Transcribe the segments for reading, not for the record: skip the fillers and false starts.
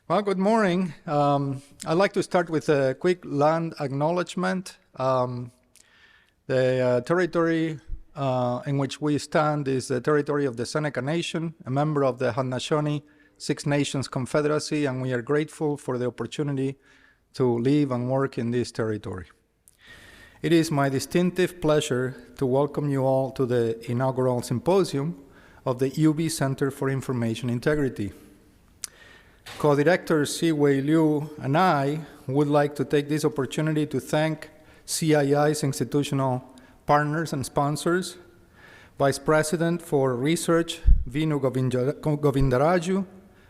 Well, good morning. I'd like to start with a quick land acknowledgement. The territory in which we stand is the territory of the Seneca Nation, a member of the Haudenosaunee Six Nations Confederacy, and we are grateful for the opportunity to live and work in this territory. It is my distinctive pleasure to welcome you all to the inaugural symposium of the UB Center for Information Integrity. Co-director Si-Wei Liu and I would like to take this opportunity to thank CII's institutional partners and sponsors, Vice President for Research Vinu Govindaraju,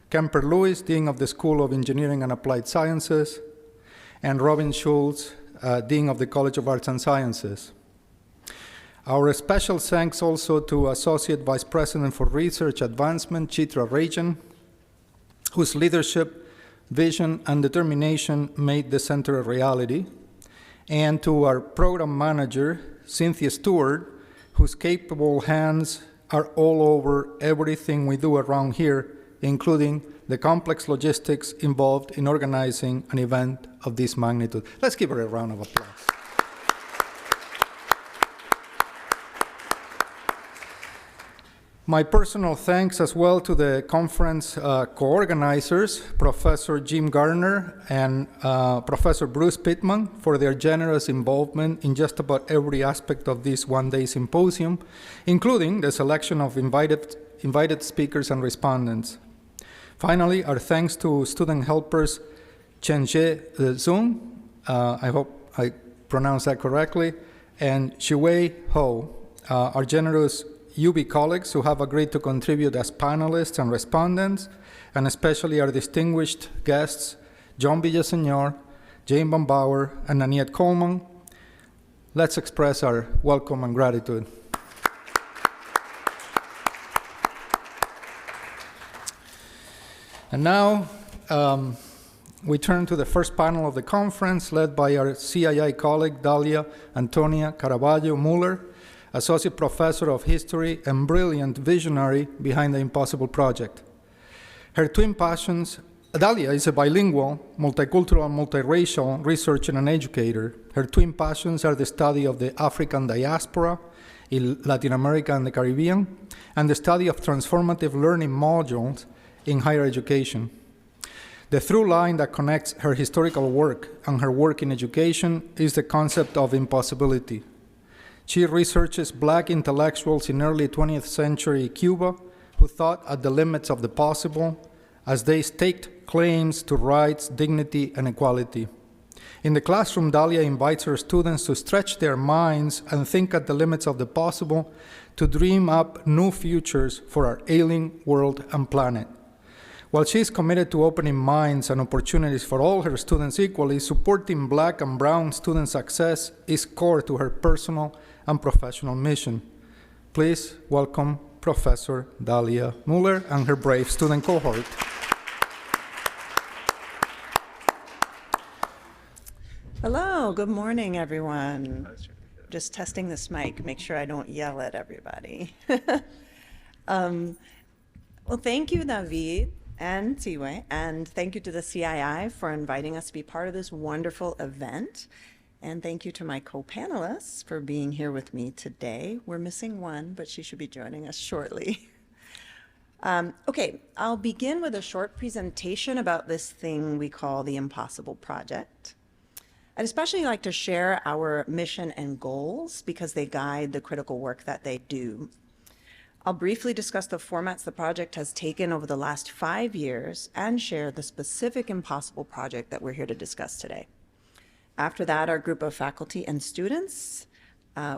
Kemper Lewis, Dean of the School of Engineering and Applied Sciences, and Robin Schultz, Dean of the College of Arts and Sciences. Our special thanks also to Associate Vice President for Research Advancement, Chitra Rajan, whose leadership, vision, and determination made the center a reality, and to our program manager, Cynthia Stewart, whose capable hands are all over everything we do around here, including the complex logistics involved in organizing an event of this magnitude. Let's give her a round of applause. My personal thanks as well to the conference co-organizers, Professor Jim Gardner and Professor Bruce Pittman, for their generous involvement in just about every aspect of this one-day symposium, including the selection of invited speakers and respondents. Finally, our thanks to student helpers Chenje Zung, I hope I pronounced that correctly, and Shuwei Ho, our generous UB colleagues who have agreed to contribute as panelists and respondents, and especially our distinguished guests, John Villaseñor, Jane Van Bauer, and Aniette Coleman. Let's express our welcome and gratitude. And now, we turn to the first panel of the conference, led by our CII colleague, Dalia Antionia Caraballo Muller, Associate Professor of History and brilliant visionary behind the Impossible Project. Her twin passions, Dalia is a bilingual, multicultural, multiracial researcher and educator. Her twin passions are the study of the African diaspora in Latin America and the Caribbean, and the study of transformative learning modules in higher education. The through line that connects her historical work and her work in education is the concept of impossibility. She researches Black intellectuals in early 20th century Cuba who thought at the limits of the possible as they staked claims to rights, dignity, and equality. In the classroom, Dalia invites her students to stretch their minds and think at the limits of the possible, to dream up new futures for our ailing world and planet. While she is committed to opening minds and opportunities for all her students equally, supporting Black and Brown student success is core to her personal and professional mission. Please welcome Professor Dalia Muller and her brave student cohort. Hello, good morning, everyone. Just testing this mic, make sure I don't yell at everybody. Well, thank you, David and Si-Wei, and thank you to the CII for inviting us to be part of this wonderful event. And thank you to my co-panelists for being here with me today. We're missing one, but she should be joining us shortly. Okay, I'll begin with a short presentation about this thing we call the Impossible Project. I'd especially like to share our mission and goals because they guide the critical work that they do. I'll briefly discuss the formats the project has taken over the last 5 years and share the specific Impossible Project that we're here to discuss today. After that, our group of faculty and students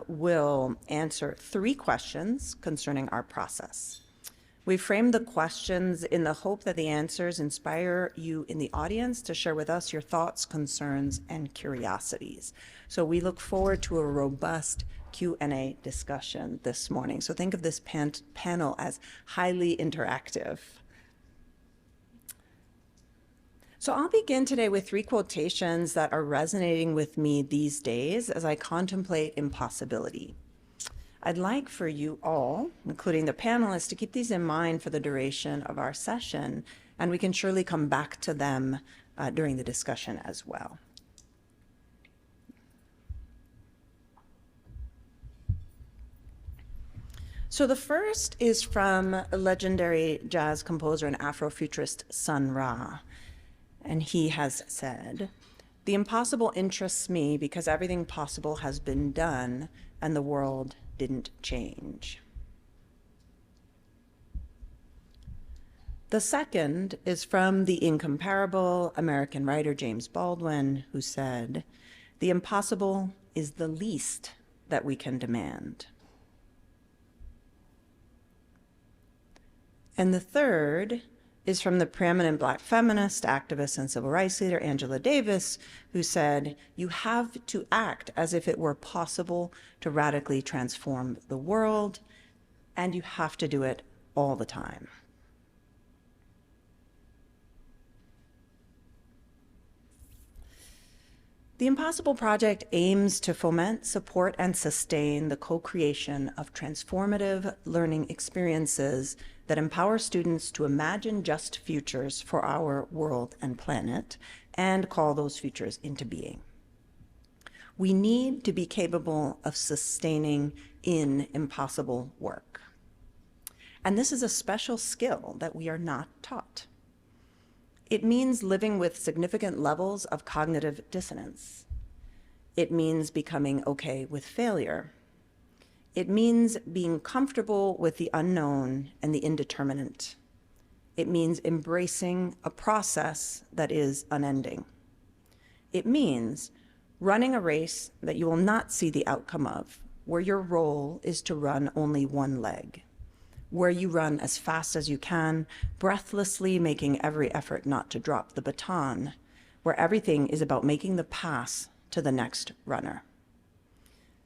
will answer 3 questions concerning our process. We framed the questions in the hope that the answers inspire you in the audience to share with us your thoughts, concerns, and curiosities. So we look forward to a robust Q&A discussion this morning. So think of this panel as highly interactive. So I'll begin today with 3 quotations that are resonating with me these days as I contemplate impossibility. I'd like for you all, including the panelists, to keep these in mind for the duration of our session and we can surely come back to them during the discussion as well. So the first is from legendary jazz composer and Afrofuturist Sun Ra. And he has said, "The impossible interests me because everything possible has been done and the world didn't change." The second is from the incomparable American writer James Baldwin, who said, "The impossible is the least that we can demand." And the third is from the preeminent Black feminist, activist, and civil rights leader Angela Davis, who said, "You have to act as if it were possible to radically transform the world, and you have to do it all the time." The Impossible Project aims to foment, support, and sustain the co-creation of transformative learning experiences that empower students to imagine just futures for our world and planet and call those futures into being. We need to be capable of sustaining in impossible work. And this is a special skill that we are not taught. It means living with significant levels of cognitive dissonance. It means becoming okay with failure. It means being comfortable with the unknown and the indeterminate. It means embracing a process that is unending. It means running a race that you will not see the outcome of, where your role is to run only one leg, where you run as fast as you can, breathlessly making every effort not to drop the baton, where everything is about making the pass to the next runner.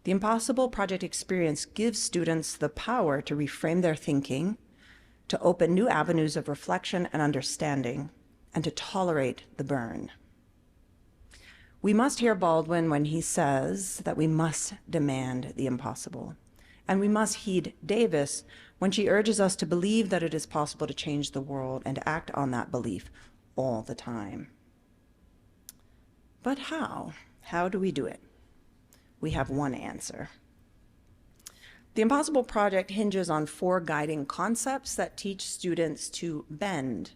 The Impossible Project experience gives students the power to reframe their thinking, to open new avenues of reflection and understanding, and to tolerate the burn. We must hear Baldwin when he says that we must demand the impossible. And we must heed Davis when she urges us to believe that it is possible to change the world and to act on that belief all the time. But how? How do we do it? We have one answer. The Impossible Project hinges on 4 guiding concepts that teach students to bend.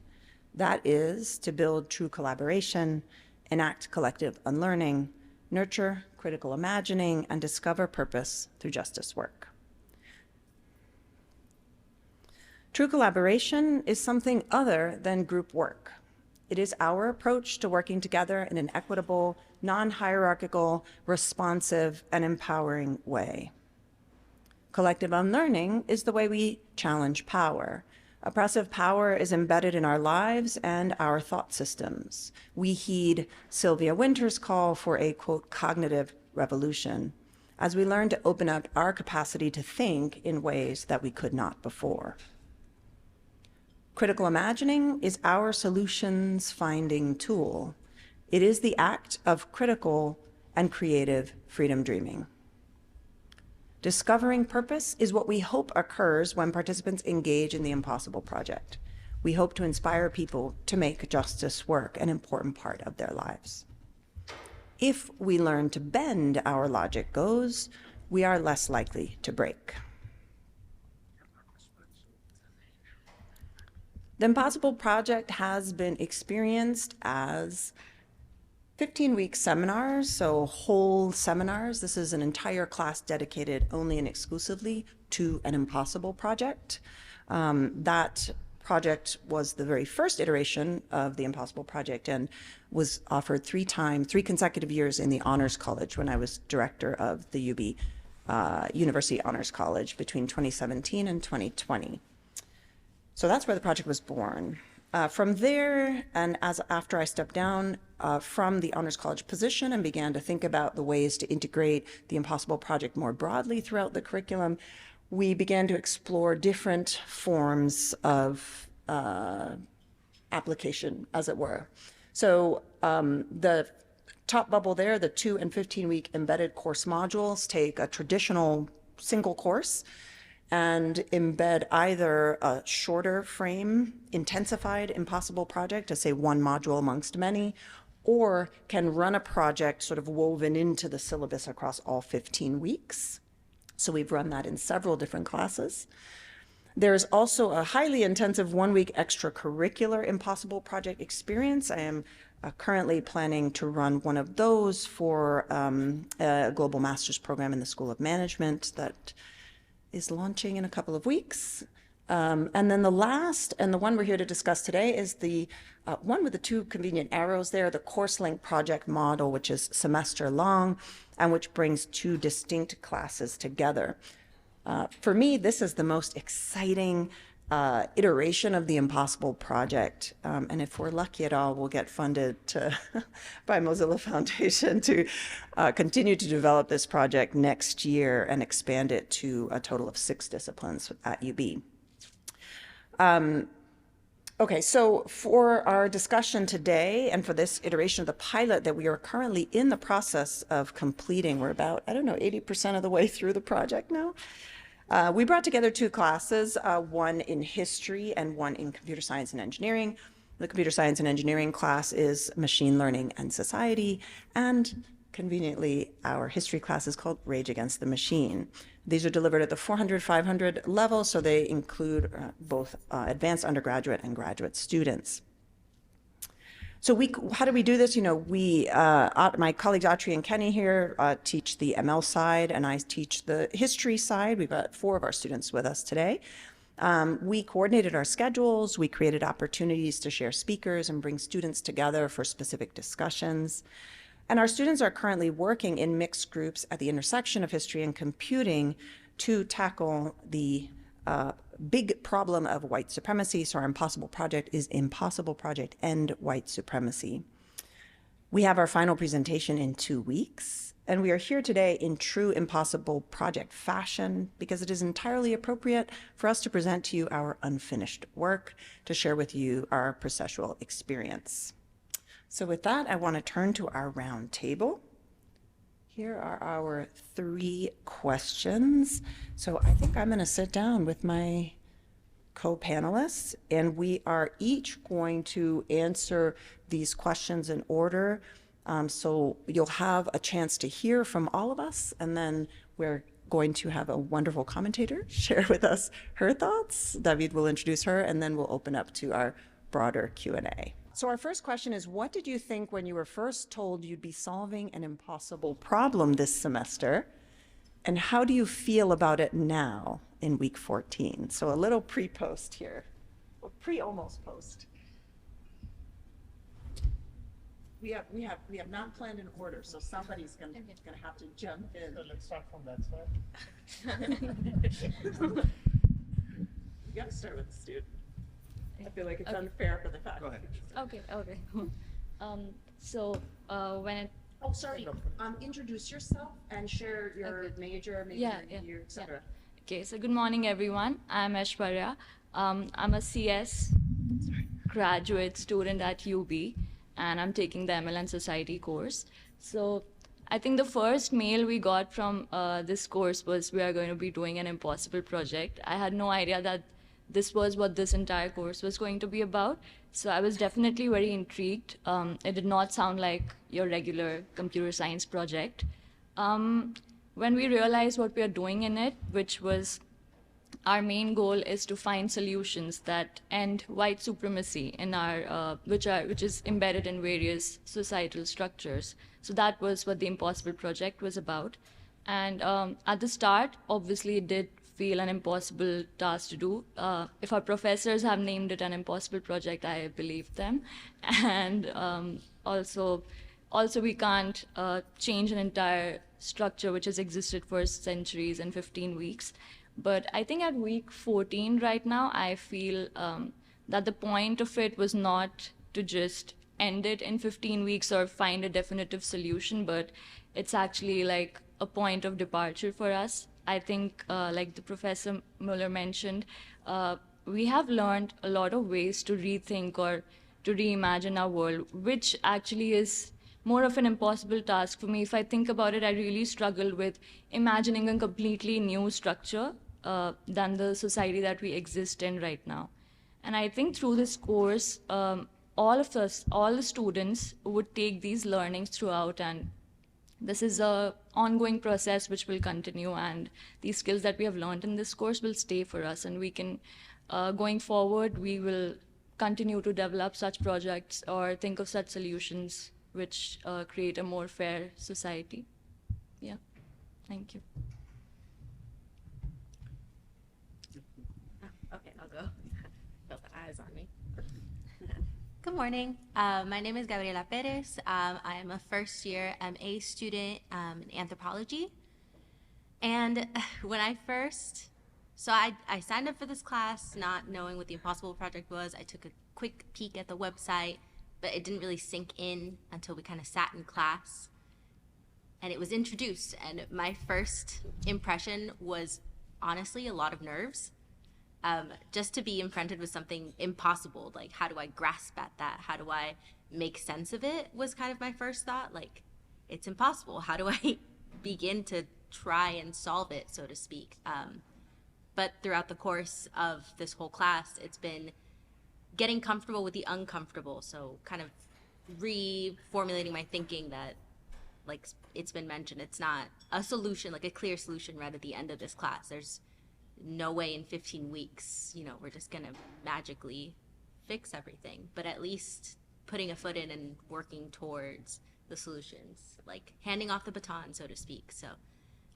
That is, to build true collaboration, enact collective unlearning, nurture critical imagining, and discover purpose through justice work. True collaboration is something other than group work. It is our approach to working together in an equitable, non-hierarchical, responsive, and empowering way. Collective unlearning is the way we challenge power. Oppressive power is embedded in our lives and our thought systems. We heed Sylvia Wynter's call for a, quote, cognitive revolution, as we learn to open up our capacity to think in ways that we could not before. Critical imagining is our solutions-finding tool. It is the act of critical and creative freedom dreaming. Discovering purpose is what we hope occurs when participants engage in the Impossible Project. We hope to inspire people to make justice work an important part of their lives. If we learn to bend our logic goes, we are less likely to break. The Impossible Project has been experienced as 15-week seminars, so whole seminars. This is an entire class dedicated only and exclusively to an Impossible Project. That project was the very first iteration of the Impossible Project and was offered 3 consecutive years in the Honors College when I was director of the UB University Honors College between 2017 and 2020. So that's where the project was born. From there, and after I stepped down from the Honors College position and began to think about the ways to integrate the Impossible Project more broadly throughout the curriculum, we began to explore different forms of application, as it were. So the top bubble there, the 2 and 15-week embedded course modules, take a traditional single course and embed either a shorter frame, intensified impossible project to say one module amongst many, or can run a project sort of woven into the syllabus across all 15 weeks. So we've run that in several different classes. There's also a highly intensive 1-week extracurricular impossible project experience. I am currently planning to run one of those for a global master's program in the School of Management that is launching in a couple of weeks. And then the last, and the one we're here to discuss today, is the one with the 2 convenient arrows there, the course length project model, which is semester long and which brings 2 distinct classes together. For me, this is the most exciting iteration of the Impossible Project. And if we're lucky at all, we'll get funded by Mozilla Foundation to continue to develop this project next year and expand it to a total of 6 disciplines at UB. Okay, so for our discussion today and for this iteration of the pilot that we are currently in the process of completing, we're about, 80% of the way through the project now. We brought together 2 classes, one in history and one in computer science and engineering. The computer science and engineering class is machine learning and society, and conveniently, our history class is called Rage Against the Machine. These are delivered at the 400, 500 level, so they include both advanced undergraduate and graduate students. So how do we do this? You know, my colleagues Atri and Kenny here teach the ML side, and I teach the history side. We've got 4 of our students with us today. We coordinated our schedules. We created opportunities to share speakers and bring students together for specific discussions. And our students are currently working in mixed groups at the intersection of history and computing to tackle the big problem of white supremacy. So our Impossible Project is Impossible Project End White Supremacy. We have our final presentation in 2 weeks, and we are here today in true Impossible Project fashion because it is entirely appropriate for us to present to you our unfinished work, to share with you our processual experience. So with that, I want to turn to our round table. Here are our 3 questions. So I think I'm going to sit down with my co-panelists, and we are each going to answer these questions in order. So you'll have a chance to hear from all of us, and then we're going to have a wonderful commentator share with us her thoughts. David will introduce her, and then we'll open up to our broader Q&A. So our first question is, what did you think when you were first told you'd be solving an impossible problem this semester? And how do you feel about it now in week 14? So a little pre-post here, or pre-almost post. We have not planned an order, so somebody's gonna have to jump in. So let's start from that side. You gotta start with the student. I feel like it's unfair for the faculty. Go ahead. Okay. When it... Oh, sorry. Introduce yourself and share your major, maybe your year, etc. Okay, so good morning, everyone. I'm Aishwarya. I'm a CS graduate student at UB, and I'm taking the ML and Society course. So I think the first mail we got from this course was we are going to be doing an impossible project. I had no idea that this was what this entire course was going to be about. So I was definitely very intrigued. It did not sound like your regular computer science project. When we realized what we are doing in it, which was our main goal is to find solutions that end white supremacy in our, which is embedded in various societal structures. So that was what the Impossible Project was about. And at the start, obviously, it did feel an impossible task to do. If our professors have named it an impossible project, I believe them. And also we can't change an entire structure which has existed for centuries in 15 weeks. But I think at week 14 right now, I feel that the point of it was not to just end it in 15 weeks or find a definitive solution, but it's actually like a point of departure for us. I think, like the Professor Muller mentioned, we have learned a lot of ways to rethink or to reimagine our world, which actually is more of an impossible task for me. If I think about it, I really struggle with imagining a completely new structure than the society that we exist in right now. And I think through this course, all of us, all the students would take these learnings throughout, and this is a ongoing process which will continue, and these skills that we have learned in this course will stay for us, and we can, going forward, we will continue to develop such projects or think of such solutions which create a more fair society. Yeah, thank you. Okay, I'll go. Felt the eyes on me. Good morning. My name is Gabriela Perez. I am a first-year MA student in anthropology. And when I first, I signed up for this class not knowing what the Impossible Project was. I took a quick peek at the website, but it didn't really sink in until we kind of sat in class. And it was introduced, and my first impression was honestly a lot of nerves. Just to be confronted with something impossible, like how do I grasp at that? How do I make sense of it was kind of my first thought. Like, it's impossible. How do I begin to try and solve it, so to speak? But throughout the course of this whole class, it's been getting comfortable with the uncomfortable. So kind of reformulating my thinking that, like it's been mentioned, it's not a solution, like a clear solution right at the end of this class. There's no way in 15 weeks, we're just gonna magically fix everything, but at least putting a foot in and working towards the solutions, like handing off the baton, so to speak. So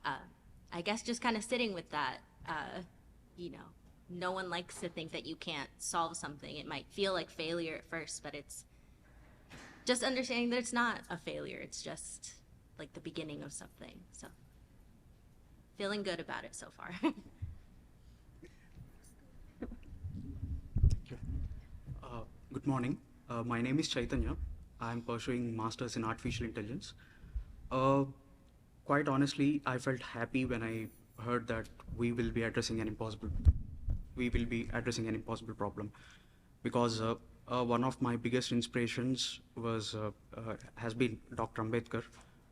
I guess just kind of sitting with that, no one likes to think that you can't solve something. It might feel like failure at first, but it's just understanding that it's not a failure. It's just like the beginning of something. So feeling good about it so far. Good morning. My name is Chaitanya. I'm pursuing Masters in Artificial Intelligence. Quite honestly, I felt happy when I heard that we will be addressing an impossible problem, because one of my biggest inspirations has been Dr. Ambedkar,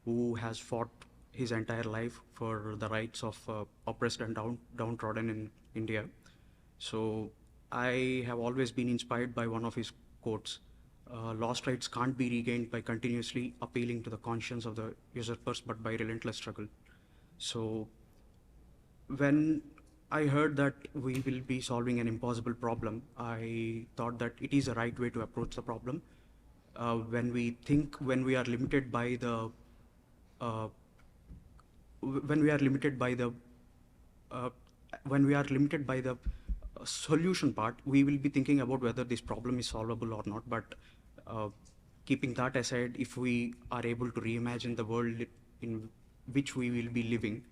who has fought his entire life for the rights of oppressed and downtrodden in India. So I have always been inspired by one of his quotes: lost rights can't be regained by continuously appealing to the conscience of the usurpers, but by relentless struggle. So when I heard that we will be solving an impossible problem, I thought that it is the right way to approach the problem. When we are limited by the solution part, we will be thinking about whether this problem is solvable or not. But keeping that aside, if we are able to reimagine the world in which we will be living,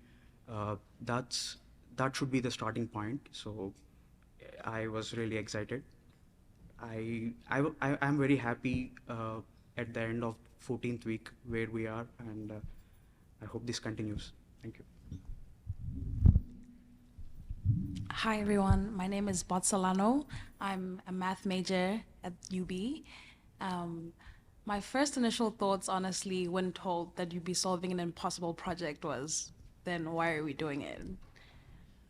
that should be the starting point. So I was really excited. I'm very happy at the end of 14th week where we are, and I hope this continues. Thank you. Hi everyone, my name is Botsalano. I'm a math major at UB. My first initial thoughts, honestly, when told that you'd be solving an impossible project was, then why are we doing it?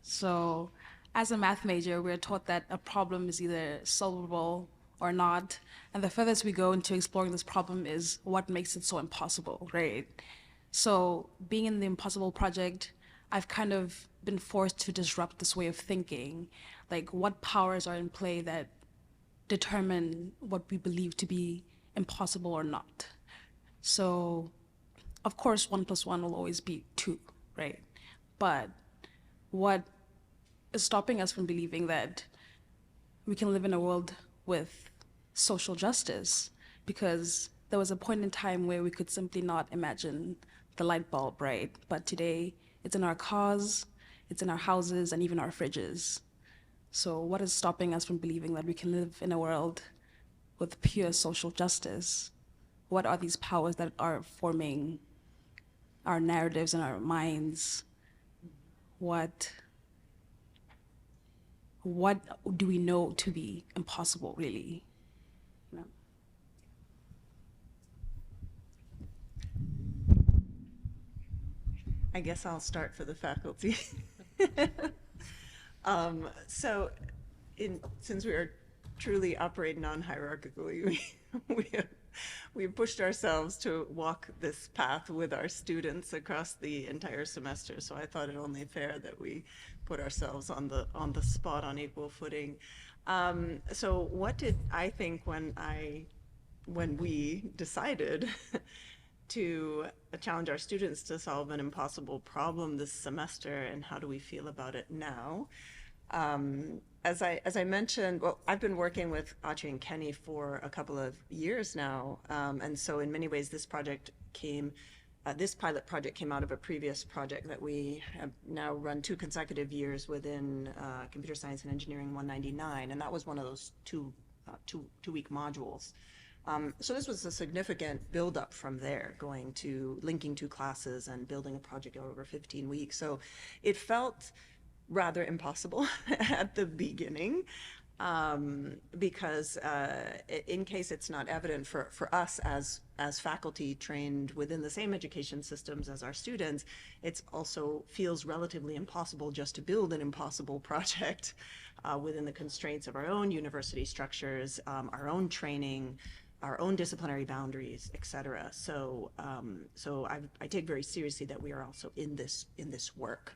So as a math major, we're taught that a problem is either solvable or not. And the furthest we go into exploring this problem is what makes it so impossible, right? So being in the impossible project, I've kind of been forced to disrupt this way of thinking. Like, what powers are in play that determine what we believe to be impossible or not? So, of course, 1 + 1 will always be 2, right? But what is stopping us from believing that we can live in a world with social justice? Because there was a point in time where we could simply not imagine the light bulb, right? But today, it's in our cars, it's in our houses, and even our fridges. So what is stopping us from believing that we can live in a world with pure social justice? What are these powers that are forming our narratives and our minds? What do we know to be impossible, really? You know? I guess I'll start for the faculty. So, since we are truly operating non-hierarchically, we have, we've pushed ourselves to walk this path with our students across the entire semester. So I thought it only fair that we put ourselves on the spot on equal footing. So what did I think when we decided to challenge our students to solve an impossible problem this semester, and how do we feel about it now? As I mentioned, well, I've been working with Atri and Kenny for a couple of years now, and so in many ways this pilot project came out of a previous project that we have now run 2 consecutive years within Computer Science and Engineering 199, and that was one of those two-week modules. So this was a significant build-up from there, linking 2 classes and building a project over 15 weeks. So it felt rather impossible at the beginning, because in case it's not evident for us as faculty trained within the same education systems as our students, it's also feels relatively impossible just to build an impossible project within the constraints of our own university structures, our own training, our own disciplinary boundaries, et cetera. So I take very seriously that we are also in this work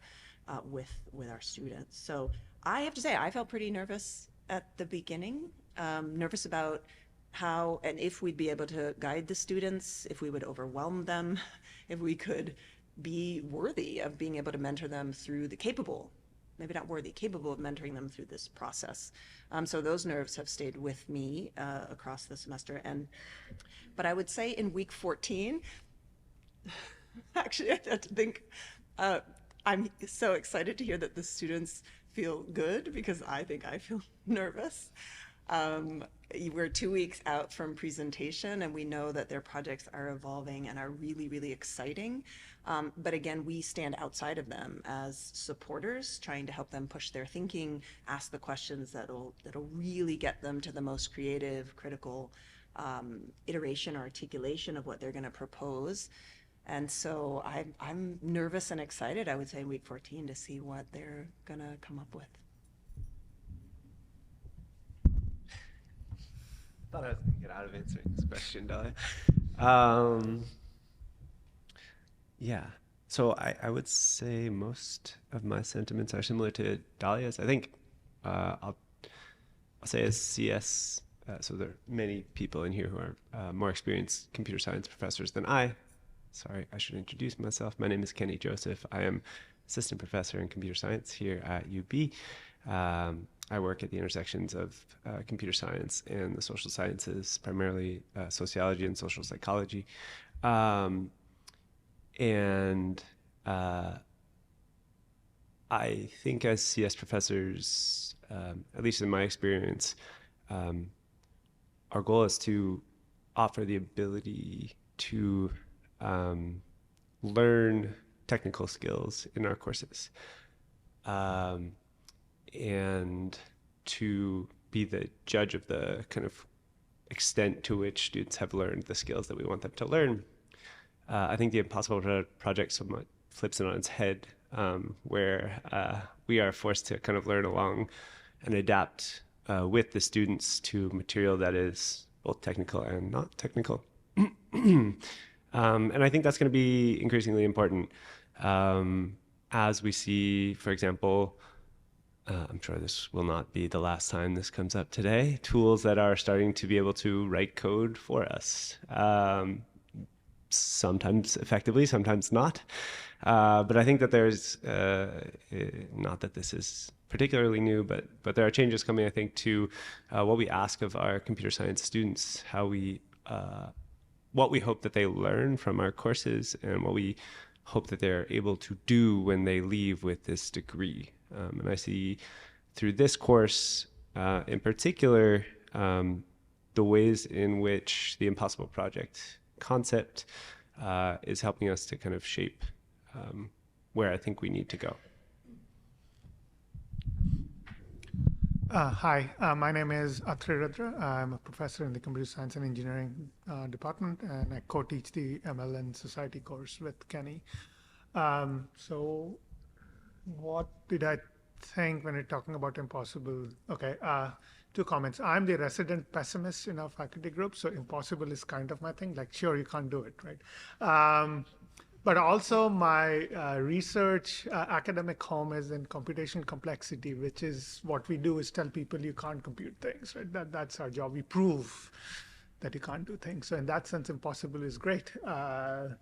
with our students. So I have to say, I felt pretty nervous at the beginning, nervous about how and if we'd be able to guide the students, if we would overwhelm them, if we could be worthy of being able to mentor them through capable of mentoring them through this process. So those nerves have stayed with me across the semester. But I would say in week 14, actually I had to think, I'm so excited to hear that the students feel good, because I think I feel nervous. We're 2 weeks out from presentation, and we know that their projects are evolving and are really, really exciting. But again, we stand outside of them as supporters, trying to help them push their thinking, ask the questions that'll really get them to the most creative, critical iteration or articulation of what they're going to propose. And so I'm nervous and excited, I would say, week 14 to see what they're going to come up with. Thought I was going to get out of answering this question, Dalia. Yeah, so I would say most of my sentiments are similar to Dalia's. I think I'll say as CS, so there are many people in here who are more experienced computer science professors than I. Sorry, I should introduce myself. My name is Kenny Joseph. I am assistant professor in computer science here at UB. I work at the intersections of computer science and the social sciences, primarily sociology and social psychology. And I think as CS professors, at least in my experience, our goal is to offer the ability to learn technical skills in our courses, and to be the judge of the kind of extent to which students have learned the skills that we want them to learn. I think the Impossible Project somewhat flips it on its head, where we are forced to kind of learn along and adapt with the students to material that is both technical and not technical. And I think that's going to be increasingly important as we see, for example, I'm sure this will not be the last time this comes up today, tools that are starting to be able to write code for us. Sometimes effectively, sometimes not. But I think that there's, not that this is particularly new, but there are changes coming, I think, to what we ask of our computer science students, what we hope that they learn from our courses, and what we hope that they're able to do when they leave with this degree. And I see through this course, in particular, the ways in which the Impossible Project concept is helping us to kind of shape where I think we need to go. Hi, my name is Atri Rudra. I'm a professor in the Computer Science and Engineering department, and I co-teach the ML and Society course with Kenny. So what did I think when you're talking about impossible, okay, two comments. I'm the resident pessimist in our faculty group, so impossible is kind of my thing. Like, sure, you can't do it, right? But also my research academic home is in computational complexity, which is what we do is tell people you can't compute things, right? That's our job. We prove that you can't do things. So in that sense, impossible is great. But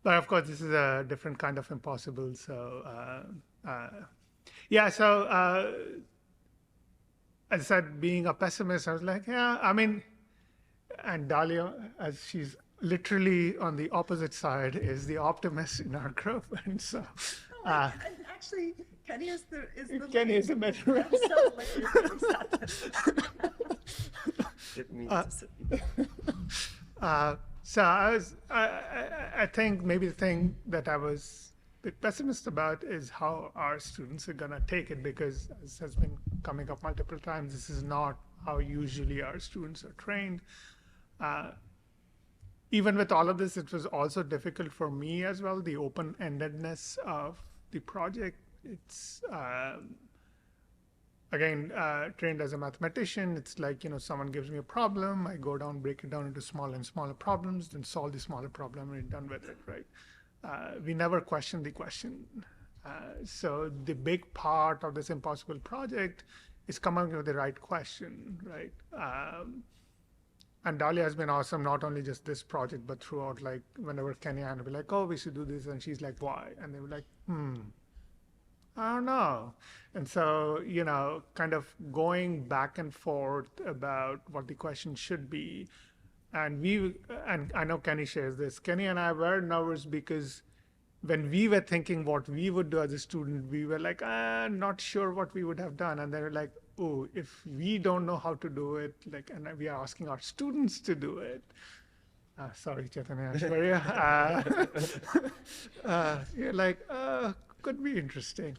of course, this is a different kind of impossible. So yeah, so as I said, being a pessimist, I was like, yeah, I mean, and Dalia, as she's literally on the opposite side, is the optimist in our group. And so And actually, Kenny is the Kenny is the middle. I'm so glad you said that. It means to sit. So I think maybe the thing that I was a bit pessimist about is how our students are gonna take it, because as has been coming up multiple times, this is not how usually our students are trained. Even with all of this, it was also difficult for me as well, the open-endedness of the project. It's, again, trained as a mathematician, it's like, someone gives me a problem, I go down, break it down into smaller and smaller problems, then solve the smaller problem and done with it, right? We never question the question. So the big part of this impossible project is coming up with the right question, right? And Dalia has been awesome, not only just this project, but throughout, like, whenever Kenny and I be like, oh, we should do this, and she's like, why? And they were like, I don't know. And so, kind of going back and forth about what the question should be. And I know Kenny shares this. Kenny and I were nervous because when we were thinking what we would do as a student, we were like, not sure what we would have done. And they were like, oh, if we don't know how to do it, and we are asking our students to do it. Sorry, Chaitanya Ashwarya. You're like, could be interesting.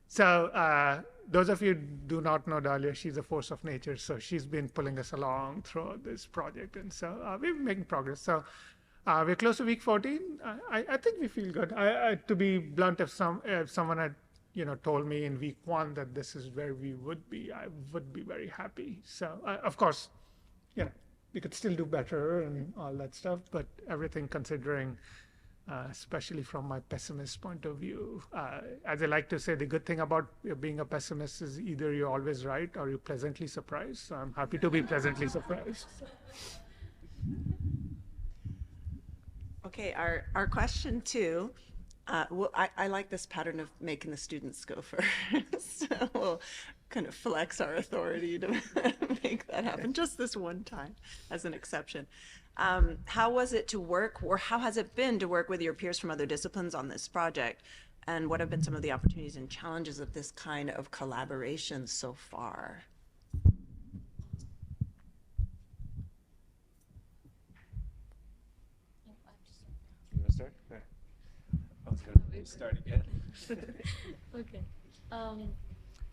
So those of you who do not know Dalia, she's a force of nature. So she's been pulling us along through this project. And so we've been making progress. So we're close to week 14. I think we feel good. To be blunt, if someone had told me in week 1 that this is where we would be, I would be very happy. So of course, we could still do better and all that stuff, but everything considering, especially from my pessimist point of view, as I like to say, the good thing about being a pessimist is either you're always right or you're pleasantly surprised. So I'm happy to be pleasantly surprised. Okay, our question 2. Well, I like this pattern of making the students go first. So we'll kind of flex our authority to make that happen just this one time as an exception. How was it to work, or how has it been to work with your peers from other disciplines on this project? And what have been some of the opportunities and challenges of this kind of collaboration so far? You want to start? Yeah. I was going to start again. Okay.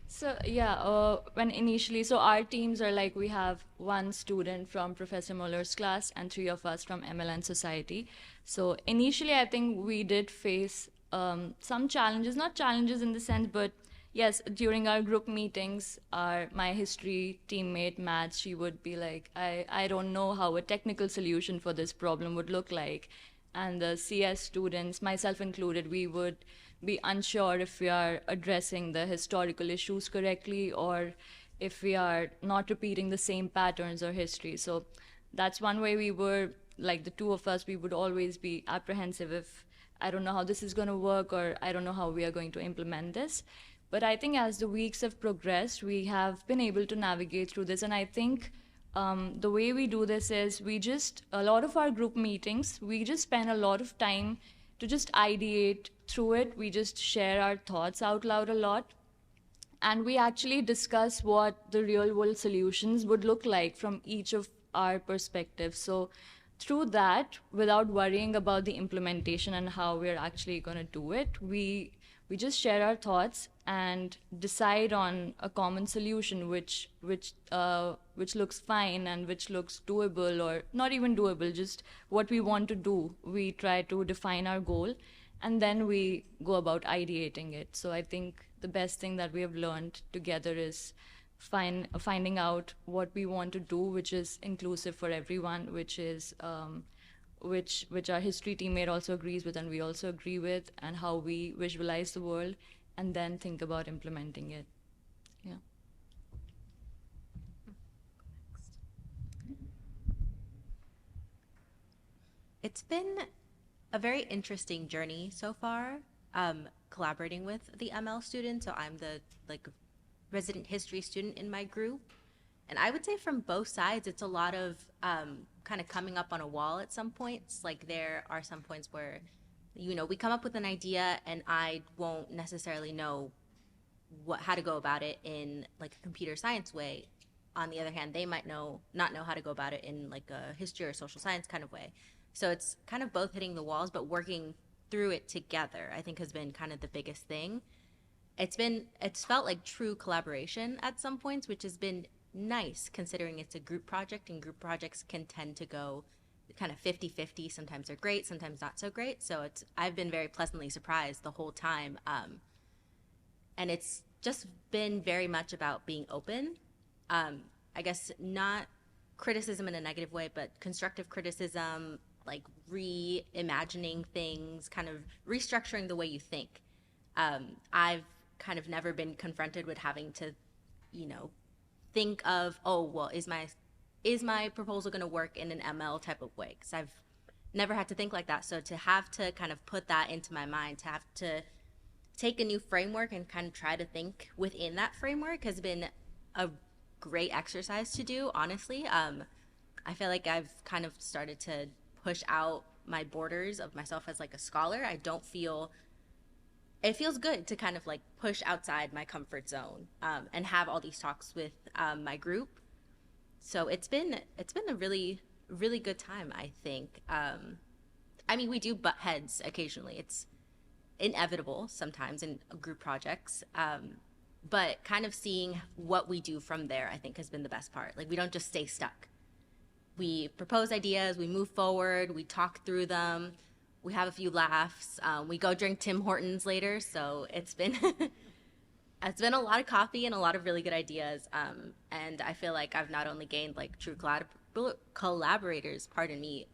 So yeah, when initially, so our teams are like, we have one student from Professor Muller's class and 3 of us from ML and Society. So initially, I think we did face some challenges, not challenges in the sense, but yes, during our group meetings, my history teammate, Mads, she would be like, I don't know how a technical solution for this problem would look like. And the CS students, myself included, we would be unsure if we are addressing the historical issues correctly or if we are not repeating the same patterns or history. So that's one way we were, like the 2 of us, we would always be apprehensive if I don't know how this is going to work or I don't know how we are going to implement this. But I think as the weeks have progressed, we have been able to navigate through this. And I think the way we do this is a lot of our group meetings, we just spend a lot of time to just ideate through it. We just share our thoughts out loud a lot. And we actually discuss what the real world solutions would look like from each of our perspectives. So through that, without worrying about the implementation and how we're actually going to do it, we just share our thoughts and decide on a common solution which looks fine and which looks doable, or not even doable, just what we want to do. We try to define our goal and then we go about ideating it. So I think the best thing that we have learned together is finding out what we want to do, which is inclusive for everyone, which is which our history teammate also agrees with and we also agree with, and how we visualize the world, and then think about implementing it. Yeah. It's been a very interesting journey so far, collaborating with the ML students. So I'm the resident history student in my group. And I would say from both sides, it's a lot of kind of coming up on a wall at some points. Like there are some points where, we come up with an idea and I won't necessarily know how to go about it in like a computer science way. On the other hand, they might not know how to go about it in like a history or social science kind of way. So it's kind of both hitting the walls, but working through it together, I think, has been kind of the biggest thing. It's felt like true collaboration at some points, which has been nice considering it's a group project, and group projects can tend to go kind of 50-50. Sometimes they're great, sometimes not so great. So I've been very pleasantly surprised the whole time. And it's just been very much about being open. I guess not criticism in a negative way, but constructive criticism, like reimagining things, kind of restructuring the way you think. I've kind of never been confronted with having to, think of, oh, well, is my proposal going to work in an ML type of way? Because I've never had to think like that. So to have to kind of put that into my mind, to have to take a new framework and kind of try to think within that framework has been a great exercise to do, honestly. I feel like I've kind of started to push out my borders of myself as like a scholar. It feels good to kind of like push outside my comfort zone and have all these talks with my group. So it's been a really, really good time, I think. I mean, we do butt heads occasionally. It's inevitable sometimes in group projects. But kind of seeing what we do from there, I think, has been the best part. Like, we don't just stay stuck. We propose ideas, we move forward, we talk through them, we have a few laughs, we go drink Tim Hortons later. So it's been it's been a lot of coffee and a lot of really good ideas. And I feel like I've not only gained like true collaborators, pardon me,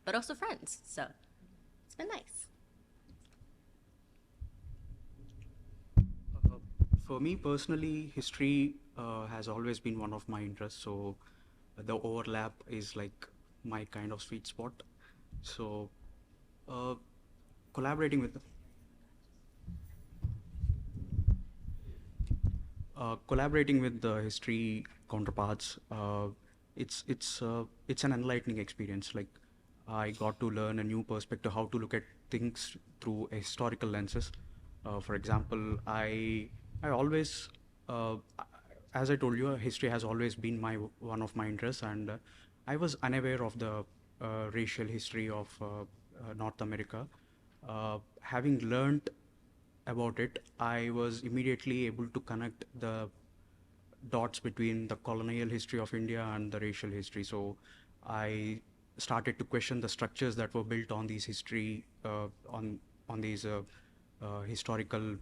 but also friends. So it's been nice. For me personally, history has always been one of my interests. So the overlap is like my kind of sweet spot. So collaborating with the history counterparts, it's an enlightening experience. Like, I got to learn a new perspective, how to look at things through historical lenses. For example, I always, as I told you, history has always been one of my interests, and I was unaware of the racial history of North America. Having learned about it, I was immediately able to connect the dots between the colonial history of India and the racial history. So I started to question the structures that were built on these history, on these historical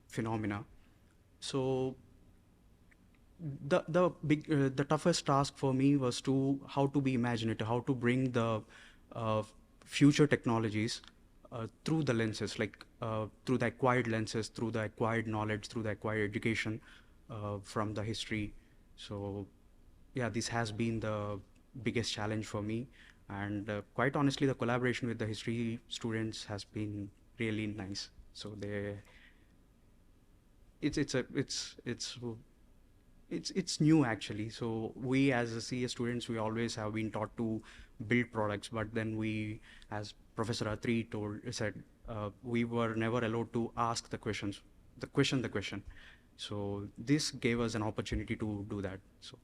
phenomena. So the toughest task for me was how to be imaginative, how to bring the future technologies through the lenses, like through the acquired lenses, through the acquired knowledge, through the acquired education from the history. So yeah, this has been the biggest challenge for me, and quite honestly, the collaboration with the history students has been really nice. So it's new actually. So we as a CS students, we always have been taught to build products, but then we, as Professor Atri said, we were never allowed to ask the question. So this gave us an opportunity to do that. So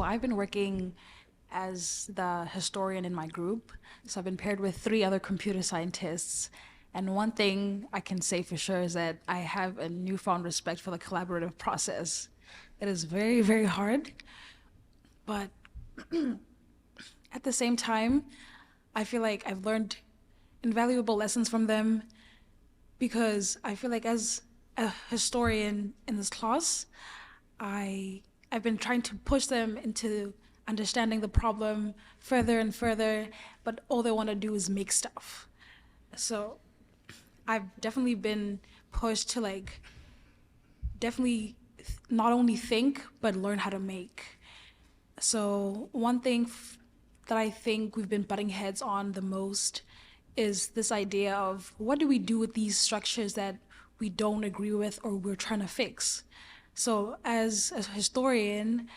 I've been working as the historian in my group. So I've been paired with 3 other computer scientists. And one thing I can say for sure is that I have a newfound respect for the collaborative process. It is very, very hard, but at the same time, I feel like I've learned invaluable lessons from them, because I feel like as a historian in this class, I've been trying to push them into understanding the problem further and further, but all they want to do is make stuff. So I've definitely been pushed to like definitely not only think but learn how to make. So one thing that I think we've been butting heads on the most is this idea of what do we do with these structures that we don't agree with or we're trying to fix. So as a historian,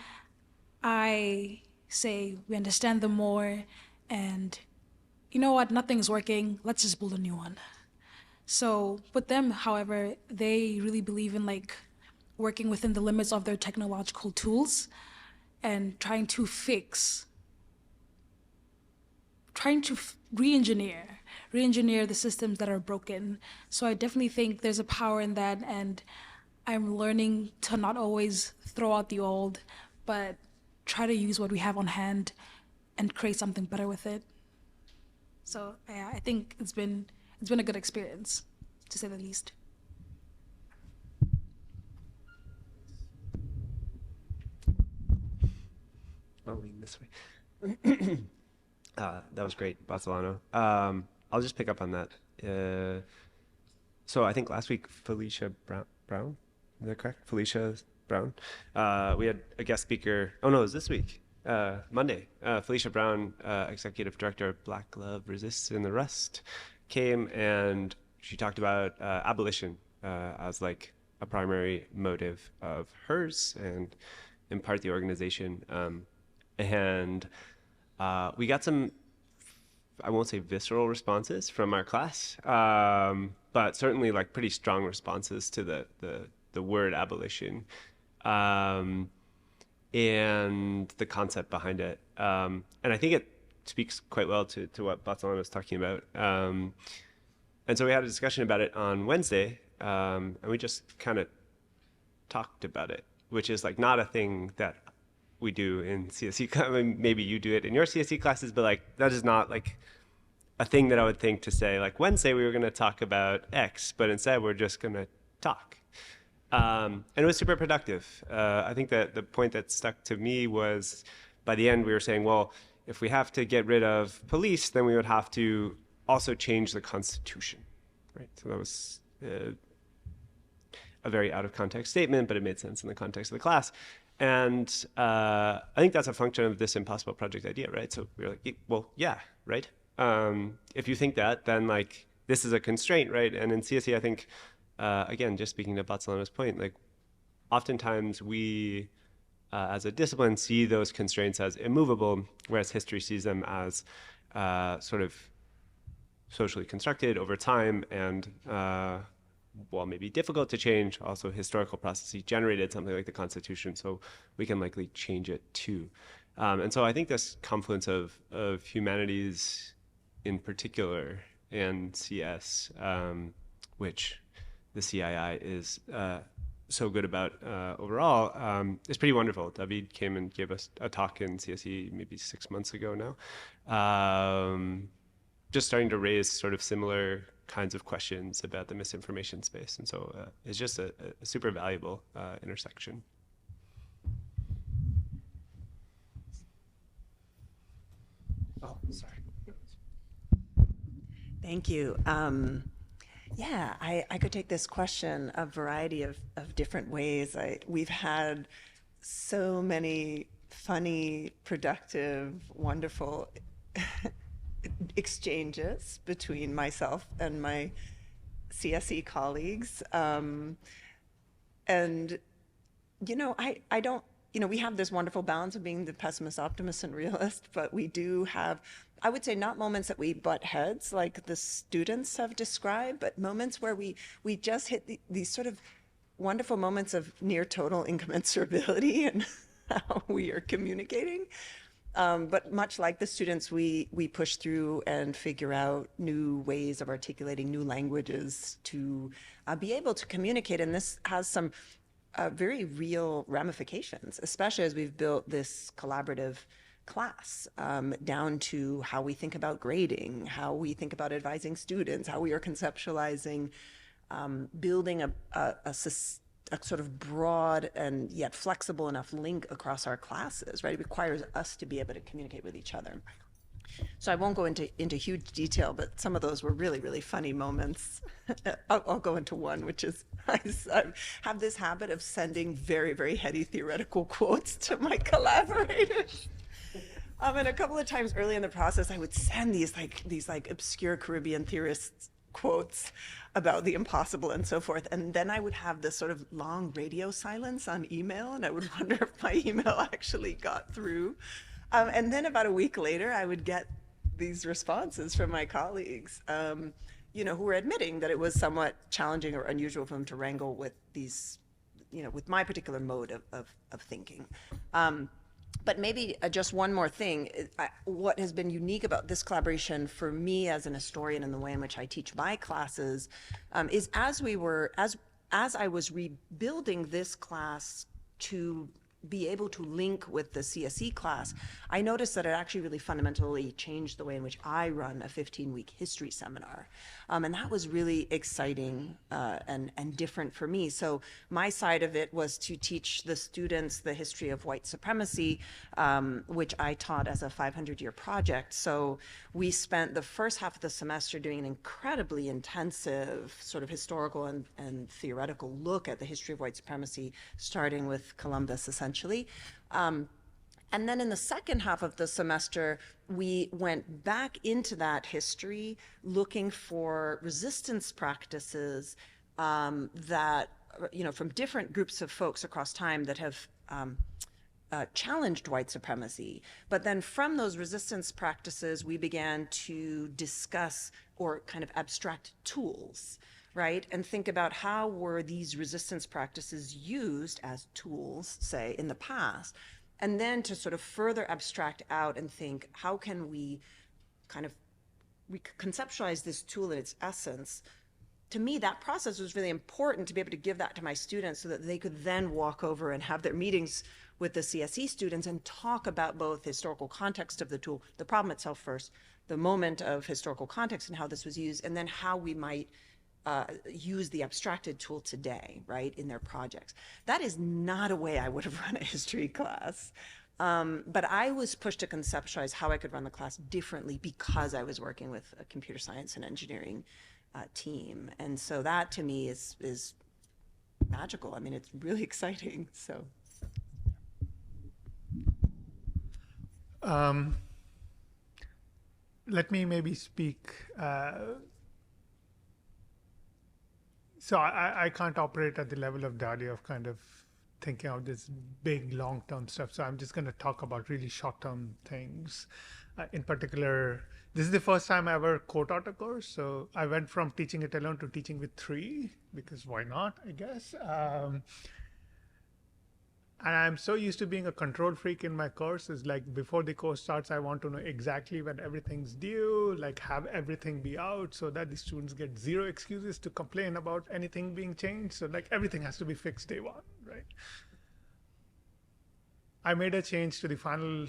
I say we understand them more, and you know what, nothing's working, let's just build a new one. So with them, however, they really believe in like working within the limits of their technological tools and trying to re-engineer the systems that are broken. So I definitely think there's a power in that, and I'm learning to not always throw out the old, but try to use what we have on hand and create something better with it. So yeah, I think it's been a good experience, to say the least. I'll lean this way. That was great, Barcelona. I'll just pick up on that. So I think last week, Felicia Brown, is that correct? Felicia Brown. We had a guest speaker. Oh no, it was this week, Monday. Felicia Brown, executive director of Black Love Resists in the Rust, came and she talked about abolition as like a primary motive of hers and in part the organization. And we got some, I won't say visceral responses from our class, but certainly like pretty strong responses to the word abolition and the concept behind it. And I think it speaks quite well to what Barcelona was talking about. And so we had a discussion about it on Wednesday, and we just kind of talked about it, which is like not a thing that we do in CSE. I mean, maybe you do it in your CSE classes, but like that is not like a thing that I would think to say like Wednesday we were going to talk about X, but instead we're just going to talk. And it was super productive. I think that the point that stuck to me was by the end we were saying, well, if we have to get rid of police, then we would have to also change the Constitution, right? So that was a very out of context statement, but it made sense in the context of the class. And I think that's a function of this impossible project idea, right? So we were like, well, yeah, right? If you think that, then like this is a constraint, right? And in CSE, I think, again, just speaking to Barcelona's point, like oftentimes we, as a discipline, see those constraints as immovable, whereas history sees them as sort of socially constructed over time and while maybe difficult to change, also historical processes generated something like the Constitution, so we can likely change it too. And so I think this confluence of humanities in particular and CS, which the CII is so good about overall, is pretty wonderful. David came and gave us a talk in CSE maybe 6 months ago now, just starting to raise sort of similar kinds of questions about the misinformation space. And so it's just a super valuable intersection. Oh, sorry. Thank you. Yeah, I could take this question a variety of different ways. We've had so many funny, productive, wonderful exchanges between myself and my CSE colleagues. And, I don't, we have this wonderful balance of being the pessimist, optimist, and realist, but we do have, I would say, not moments that we butt heads like the students have described, but moments where we just hit these sort of wonderful moments of near total incommensurability and how we are communicating. But much like the students, we push through and figure out new ways of articulating new languages to be able to communicate. And this has some very real ramifications, especially as we've built this collaborative class, down to how we think about grading, how we think about advising students, how we are conceptualizing building a sort of broad and yet flexible enough link across our classes, right? It requires us to be able to communicate with each other. So I won't go into huge detail, but some of those were really, really funny moments. I'll go into one, which is I have this habit of sending very, very heady theoretical quotes to my collaborators. And a couple of times early in the process, I would send these obscure Caribbean theorists quotes about the impossible and so forth. And then I would have this sort of long radio silence on email, and I would wonder if my email actually got through. And then about a week later, I would get these responses from my colleagues, who were admitting that it was somewhat challenging or unusual for them to wrangle with these, with my particular mode of thinking. But maybe just one more thing. What has been unique about this collaboration for me as an historian in the way in which I teach my classes is as I was rebuilding this class to be able to link with the CSE class, I noticed that it actually really fundamentally changed the way in which I run a 15-week history seminar. And that was really exciting and different for me. So my side of it was to teach the students the history of white supremacy, which I taught as a 500-year project. So we spent the first half of the semester doing an incredibly intensive sort of historical and theoretical look at the history of white supremacy, starting with Columbus, essentially. And then in the second half of the semester, we went back into that history looking for resistance practices that, from different groups of folks across time that have challenged white supremacy. But then from those resistance practices, we began to discuss or kind of abstract tools, right? And think about how were these resistance practices used as tools, say, in the past, and then to sort of further abstract out and think, how can we kind of conceptualize this tool in its essence? To me, that process was really important to be able to give that to my students so that they could then walk over and have their meetings with the CSE students and talk about both the historical context of the tool, the problem itself first, the moment of historical context and how this was used, and then how we might use the abstracted tool today, right, in their projects. That is not a way I would have run a history class. But I was pushed to conceptualize how I could run the class differently because I was working with a computer science and engineering team. And so that to me is magical. I mean, it's really exciting, so. Let me maybe speak. So I can't operate at the level of Dalia of kind of thinking of this big long-term stuff. So I'm just going to talk about really short-term things. In particular, this is the first time I ever co-taught a course. So I went from teaching it alone to teaching with 3, because why not, I guess. And I'm so used to being a control freak in my courses. Like before the course starts, I want to know exactly when everything's due, like have everything be out so that the students get 0 excuses to complain about anything being changed. So like everything has to be fixed day 1, right? I made a change to the final,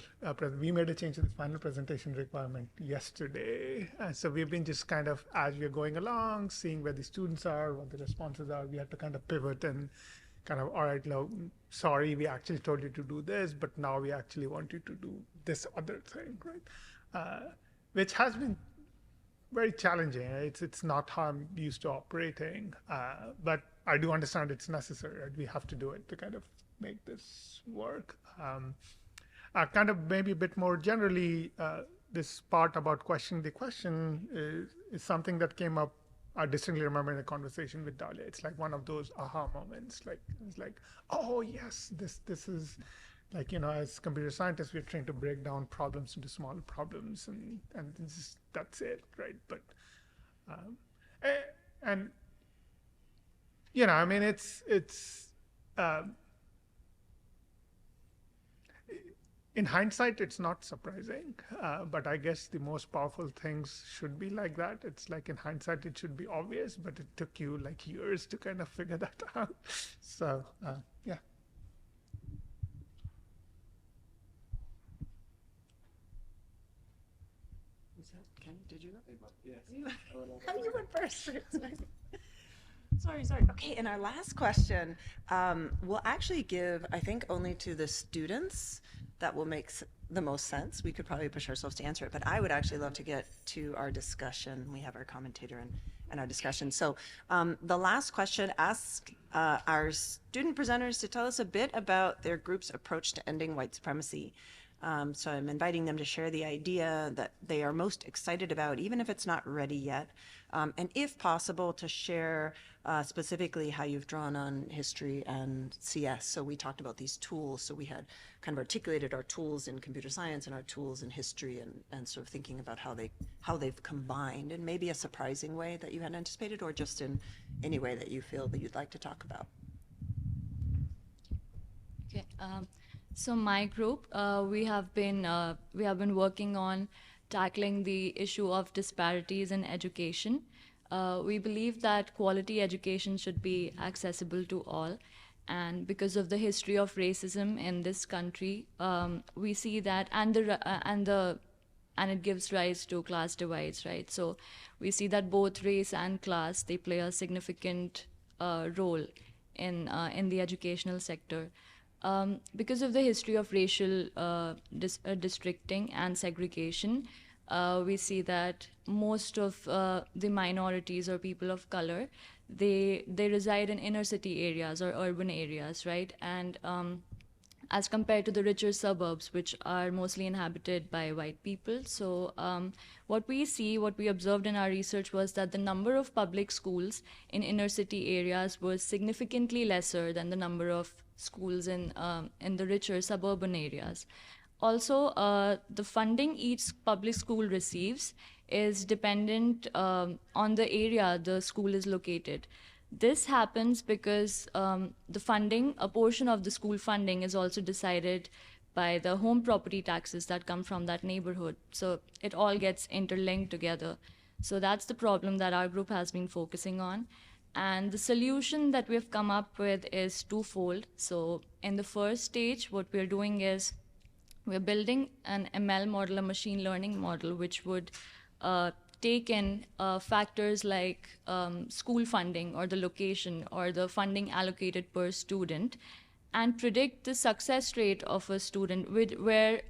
we made a change to the final presentation requirement yesterday. So we've been just kind of, as we're going along, seeing where the students are, what the responses are, we have to kind of pivot and kind of, all right, no, sorry, we actually told you to do this, but now we actually want you to do this other thing, right? Which has been very challenging. It's not how I'm used to operating, but I do understand it's necessary, right? We have to do it to kind of make this work. Kind of maybe a bit more generally, this part about questioning the question is something that came up. I distinctly remember in a conversation with Dalia. It's like one of those aha moments. Like it's like, oh yes, this is like, as computer scientists, we're trying to break down problems into smaller problems, and that's it, right? But and I mean, it's in hindsight, it's not surprising, but I guess the most powerful things should be like that. It's like in hindsight, it should be obvious, but it took you like years to kind of figure that out. So, yeah. You went first. Sorry. Okay, and our last question, we'll actually give, I think, only to the students. That will make the most sense. We could probably push ourselves to answer it, but I would actually love to get to our discussion. We have our commentator and our discussion. So the last question asks our student presenters to tell us a bit about their group's approach to ending white supremacy. So I'm inviting them to share the idea that they are most excited about, even if it's not ready yet. And if possible, to share specifically how you've drawn on history and CS. So we talked about these tools. So we had kind of articulated our tools in computer science and our tools in history, and sort of thinking about how they've combined in maybe a surprising way that you hadn't anticipated, or just in any way that you feel that you'd like to talk about. Okay. So my group, we have been working on tackling the issue of disparities in education. We believe that quality education should be accessible to all, and because of the history of racism in this country, we see that, and it gives rise to class divides, right? So we see that both race and class, they play a significant role in the educational sector. Because of the history of racial districting and segregation, we see that most of the minorities or people of color, they reside in inner city areas or urban areas, right? And as compared to the richer suburbs, which are mostly inhabited by white people. So what we observed in our research was that the number of public schools in inner city areas was significantly lesser than the number of schools in the richer suburban areas. Also, the funding each public school receives is dependent on the area the school is located. This happens because a portion of the school funding is also decided by the home property taxes that come from that neighborhood. So it all gets interlinked together. So that's the problem that our group has been focusing on. And the solution that we've come up with is twofold. So in the first stage, what we're doing is we're building an ML model, a machine learning model, which would take in factors like school funding or the location or the funding allocated per student, and predict the success rate of a student where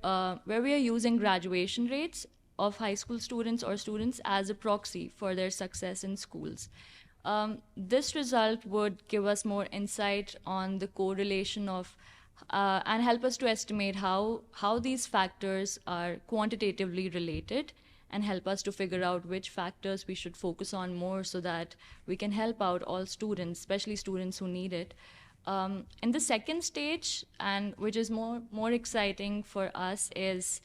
we are using graduation rates of high school students or students as a proxy for their success in schools. This result would give us more insight on the correlation of and help us to estimate how these factors are quantitatively related, and help us to figure out which factors we should focus on more so that we can help out all students, especially students who need it. In the second stage, and which is more exciting for us, is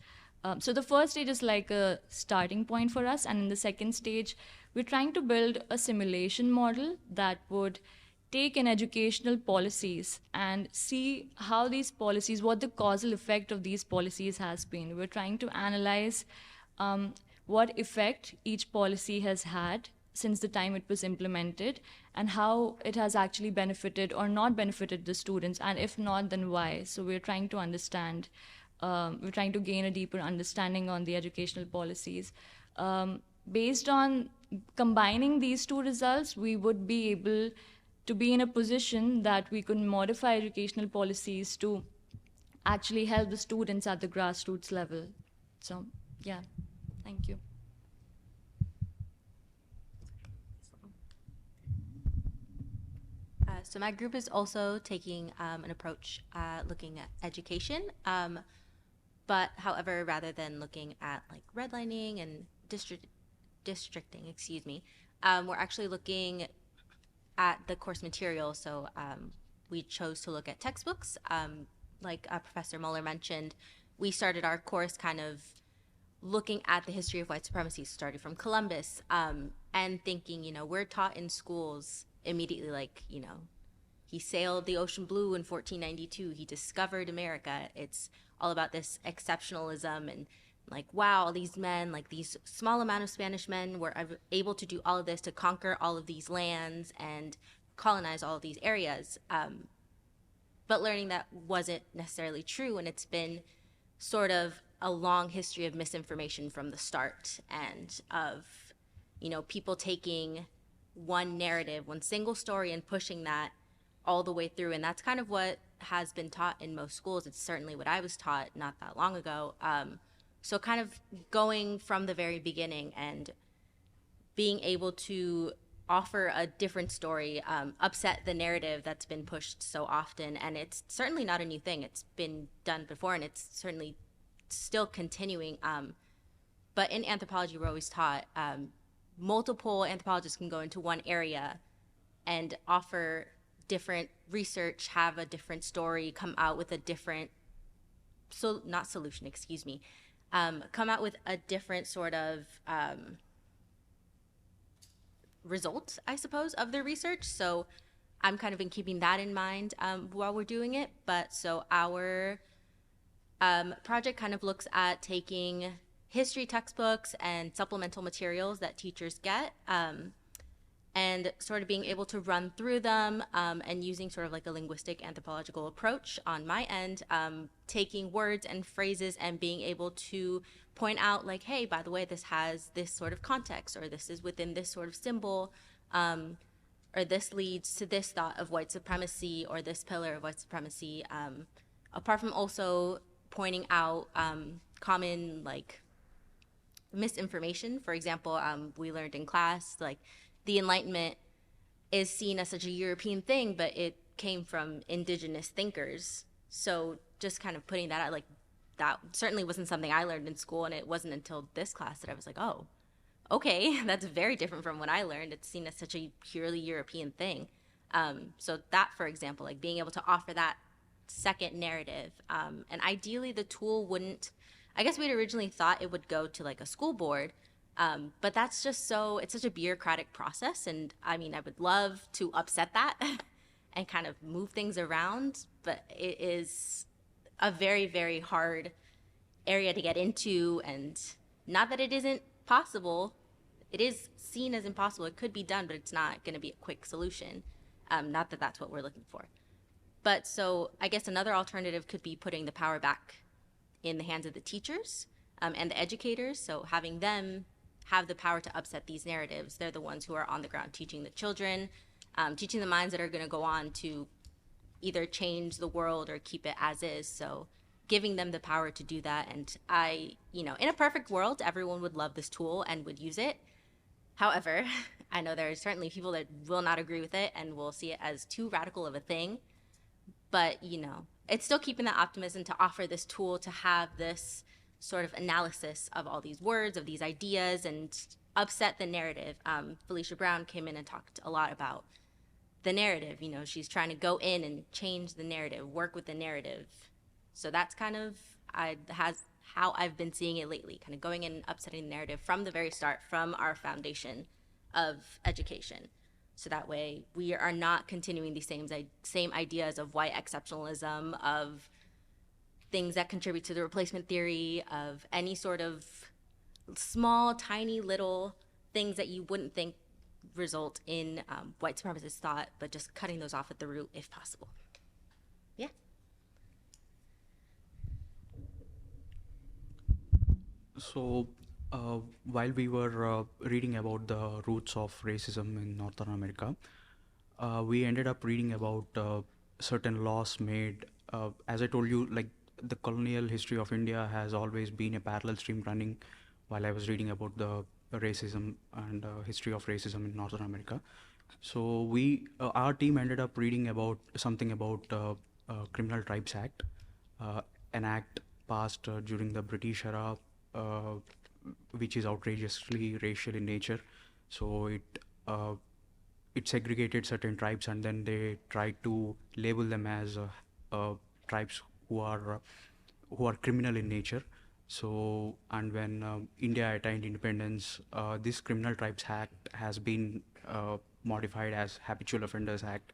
so the first stage is like a starting point for us, and in the second stage, we're trying to build a simulation model that would take in educational policies and see how these policies, what the causal effect of these policies has been. We're trying to analyze what effect each policy has had since the time it was implemented, and how it has actually benefited or not benefited the students, and if not, then why. So we're trying to understand, we're trying to gain a deeper understanding on the educational policies. Based on combining these two results, we would be able to be in a position that we could modify educational policies to actually help the students at the grassroots level. So, yeah, thank you. So my group is also taking an approach looking at education, but however, rather than looking at like redlining and districting, excuse me, we're actually looking at the course material. So we chose to look at textbooks. Like Professor Muller mentioned, we started our course kind of looking at the history of white supremacy, started from Columbus, and thinking, we're taught in schools immediately, like, he sailed the ocean blue in 1492, he discovered America. It's all about this exceptionalism and like, wow, these men, like these small amount of Spanish men were able to do all of this, to conquer all of these lands and colonize all of these areas. But learning that wasn't necessarily true, and it's been sort of a long history of misinformation from the start, and of people taking one narrative, one single story, and pushing that all the way through. And that's kind of what has been taught in most schools. It's certainly what I was taught not that long ago. So kind of going from the very beginning and being able to offer a different story, upset the narrative that's been pushed so often. And it's certainly not a new thing. It's been done before, and it's certainly still continuing. But in anthropology, we're always taught multiple anthropologists can go into one area and offer different research, have a different story, come out with a different, not solution, excuse me, come out with a different sort of result, I suppose, of their research. So I'm kind of been keeping that in mind while we're doing it. But so our project kind of looks at taking history textbooks and supplemental materials that teachers get and sort of being able to run through them and using sort of like a linguistic anthropological approach on my end, taking words and phrases and being able to point out like, hey, by the way, this has this sort of context, or this is within this sort of symbol, or this leads to this thought of white supremacy, or this pillar of white supremacy, apart from also pointing out common like misinformation. For example, we learned in class like the Enlightenment is seen as such a European thing, but it came from indigenous thinkers. So just kind of putting that out, like that certainly wasn't something I learned in school, and it wasn't until this class that I was like, oh, okay, that's very different from what I learned. It's seen as such a purely European thing. So that, for example, like being able to offer that second narrative. And ideally the tool wouldn't, I guess we'd originally thought it would go to like a school board, but that's just it's such a bureaucratic process. And I mean, I would love to upset that and kind of move things around, but it is a very, very hard area to get into. And not that it isn't possible, it is seen as impossible. It could be done, but it's not going to be a quick solution. Not that that's what we're looking for. But so I guess another alternative could be putting the power back in the hands of the teachers and the educators. So having them have the power to upset these narratives. They're the ones who are on the ground teaching the children, teaching the minds that are going to go on to either change the world or keep it as is. So giving them the power to do that. And in a perfect world, everyone would love this tool and would use it. However, I know there are certainly people that will not agree with it and will see it as too radical of a thing. But, it's still keeping that optimism to offer this tool to have this sort of analysis of all these words, of these ideas, and upset the narrative. Felicia Brown came in and talked a lot about the narrative. She's trying to go in and change the narrative, work with the narrative. So that's kind of how I've been seeing it lately, kind of going in and upsetting the narrative from the very start, from our foundation of education. So that way we are not continuing these same ideas of white exceptionalism, of things that contribute to the replacement theory, of any sort of small, tiny little things that you wouldn't think result in white supremacist thought, but just cutting those off at the root if possible. Yeah. So while we were reading about the roots of racism in Northern America, we ended up reading about certain laws made. As I told you, like the colonial history of India has always been a parallel stream running while I was reading about the racism and history of racism in Northern America. So our team ended up reading about something about Criminal Tribes Act, an act passed during the British era, which is outrageously racial in nature. So it segregated certain tribes, and then they tried to label them as tribes who are criminal in nature. So, and when India attained independence, this Criminal Tribes Act has been modified as Habitual Offenders Act,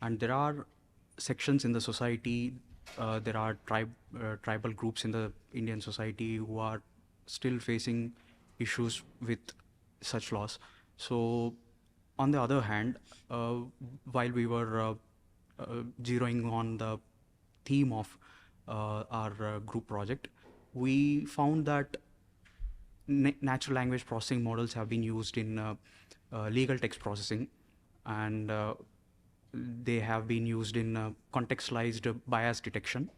and there are sections in the society. There are tribal groups in the Indian society who are still facing issues with such laws. So, on the other hand, while we were zeroing on the theme of our group project, we found that natural language processing models have been used in legal text processing, and they have been used in contextualized bias detection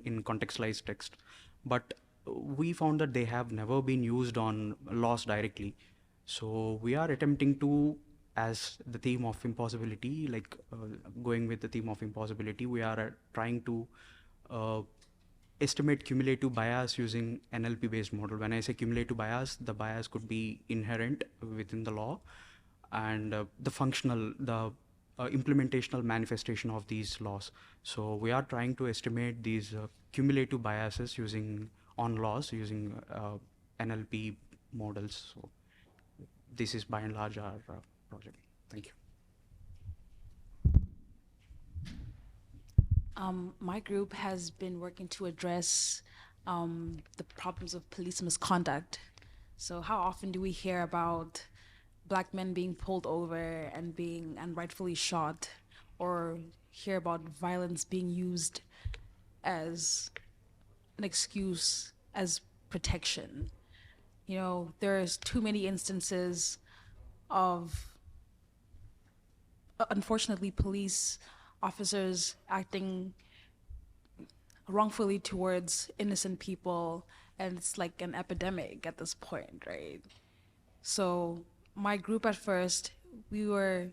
in contextualized text. But we found that they have never been used on laws directly. So we are attempting to, as the theme of impossibility, going with the theme of impossibility, we are trying to estimate cumulative bias using NLP-based model. When I say cumulative bias, the bias could be inherent within the law, and the implementational manifestation of these laws. So we are trying to estimate these cumulative biases on laws using NLP models. So this is by and large our project. Thank you. My group has been working to address the problems of police misconduct. So how often do we hear about Black men being pulled over and being rightfully shot, or hear about violence being used as an excuse, as protection? You know, there's too many instances of, unfortunately, police officers acting wrongfully towards innocent people, and it's like an epidemic at this point, right? So my group at first, we were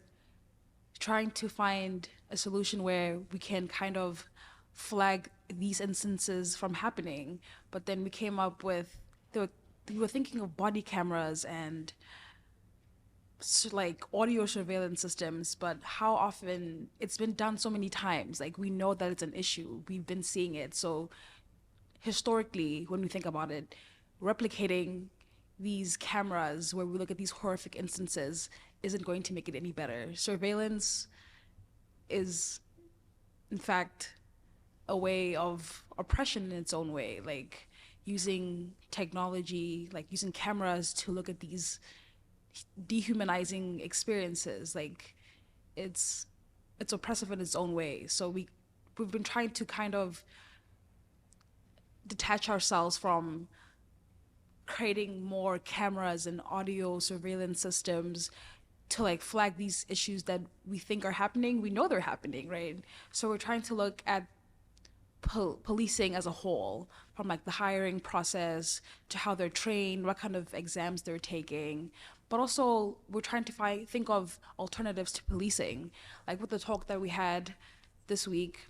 trying to find a solution where we can kind of flag these instances from happening, but then we came up with, we were thinking of body cameras and like audio surveillance systems, but how often it's been done so many times. Like, we know that it's an issue. We've been seeing it. So historically, when we think about it, replicating these cameras where we look at these horrific instances isn't going to make it any better. Surveillance is, in fact, a way of oppression in its own way, like using technology, like using cameras to look at these dehumanizing experiences. Like, it's oppressive in its own way. So we've been trying to kind of detach ourselves from creating more cameras and audio surveillance systems to like flag these issues that we think are happening. We know they're happening, right? So we're trying to look at policing as a whole, from like the hiring process to how they're trained, what kind of exams they're taking. But also we're trying to think of alternatives to policing. Like with the talk that we had this week,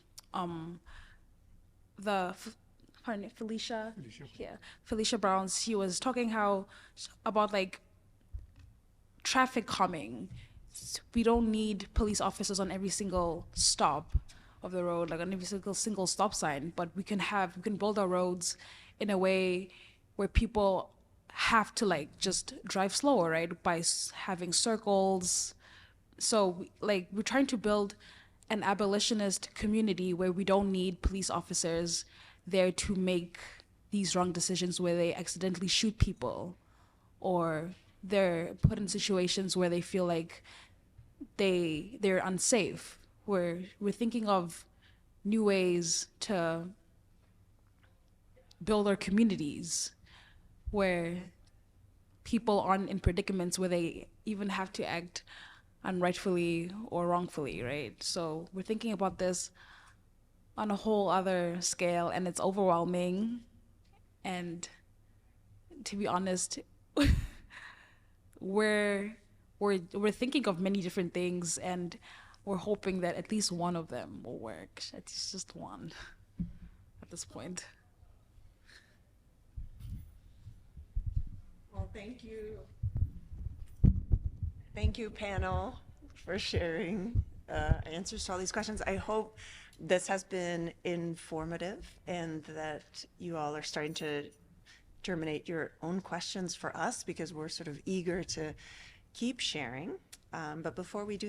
Felicia Brown, she was talking about like traffic calming. We don't need police officers on every single stop of the road, like on every single stop sign, but we can build our roads in a way where people have to like just drive slower, right? By having circles. So like we're trying to build an abolitionist community where we don't need police officers there to make these wrong decisions where they accidentally shoot people, or they're put in situations where they feel like they're unsafe. We're thinking of new ways to build our communities where people aren't in predicaments where they even have to act unrightfully or wrongfully, right? So we're thinking about this on a whole other scale, and it's overwhelming. And to be honest, we're thinking of many different things, and we're hoping that at least one of them will work. At least just one at this point. Well, thank you. Thank you, panel, for sharing answers to all these questions. I hope this has been informative and that you all are starting to germinate your own questions for us, because we're sort of eager to keep sharing. But before we do that,